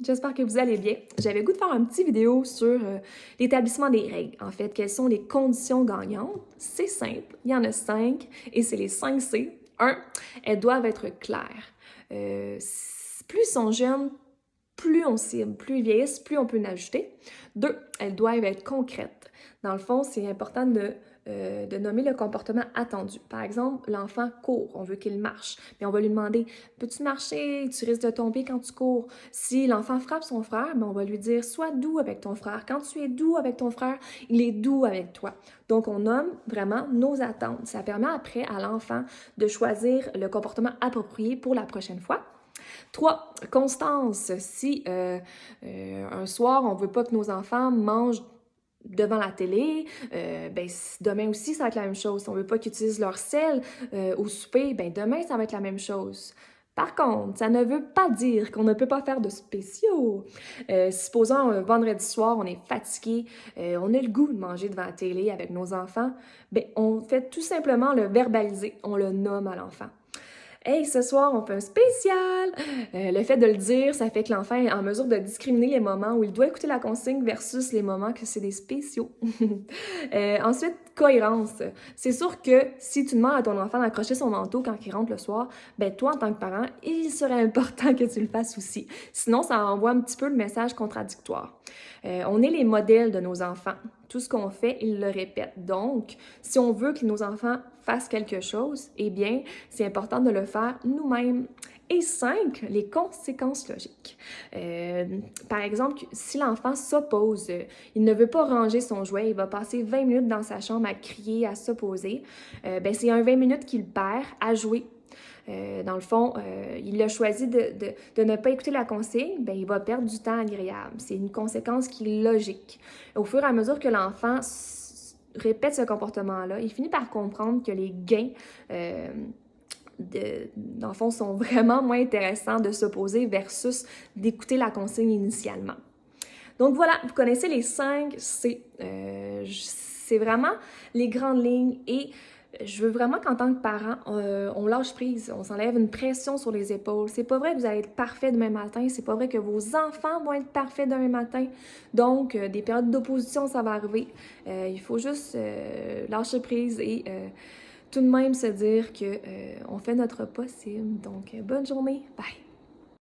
j'espère que vous allez bien. J'avais le goût de faire une petite vidéo sur l'établissement des règles. En fait, quelles sont les conditions gagnantes? C'est simple, il y en a 5 et c'est les 5 C. 1, elles doivent être claires. Plus ils sont jeunes, plus on cible, plus ils vieillissent, plus on peut en ajouter. 2, elles doivent être concrètes. Dans le fond, c'est important de nommer le comportement attendu. Par exemple, l'enfant court, on veut qu'il marche, mais on va lui demander « Peux-tu marcher? Tu risques de tomber quand tu cours. » Si l'enfant frappe son frère, on va lui dire « Sois doux avec ton frère. Quand tu es doux avec ton frère, il est doux avec toi. » Donc, on nomme vraiment nos attentes. Ça permet après à l'enfant de choisir le comportement approprié pour la prochaine fois. 3, constance. Si un soir, on ne veut pas que nos enfants mangent devant la télé, demain aussi, ça va être la même chose. Si on ne veut pas qu'ils utilisent leur sel au souper, demain, ça va être la même chose. Par contre, ça ne veut pas dire qu'on ne peut pas faire de spéciaux. Supposons un vendredi soir, on est fatigué, on a le goût de manger devant la télé avec nos enfants, on fait tout simplement le verbaliser, on le nomme à l'enfant. Hey, ce soir, on fait un spécial! Le fait de le dire, ça fait que l'enfant est en mesure de discriminer les moments où il doit écouter la consigne versus les moments que c'est des spéciaux. Ensuite, cohérence. C'est sûr que si tu demandes à ton enfant d'accrocher son manteau quand il rentre le soir, toi, en tant que parent, il serait important que tu le fasses aussi. Sinon, ça envoie un petit peu le message contradictoire. On est les modèles de nos enfants. Tout ce qu'on fait, ils le répètent. Donc, si on veut que nos enfants fassent quelque chose, eh bien, c'est important de le faire nous-mêmes. Et 5, les conséquences logiques. Par exemple, si l'enfant s'oppose, il ne veut pas ranger son jouet, il va passer 20 minutes dans sa chambre à crier, à s'opposer, c'est un 20 minutes qu'il perd à jouer. Dans le fond, il a choisi de ne pas écouter la consigne, il va perdre du temps agréable. C'est une conséquence qui est logique. Au fur et à mesure que l'enfant répète ce comportement-là, il finit par comprendre que les gains, dans le fond, sont vraiment moins intéressants de s'opposer versus d'écouter la consigne initialement. Donc voilà, vous connaissez les 5 C. C'est vraiment les grandes lignes et je veux vraiment qu'en tant que parent, on lâche prise, on s'enlève une pression sur les épaules. C'est pas vrai que vous allez être parfait demain matin, c'est pas vrai que vos enfants vont être parfaits demain matin. Donc, des périodes d'opposition, ça va arriver. Il faut juste lâcher prise et tout de même se dire qu'on fait notre possible. Donc, bonne journée, bye!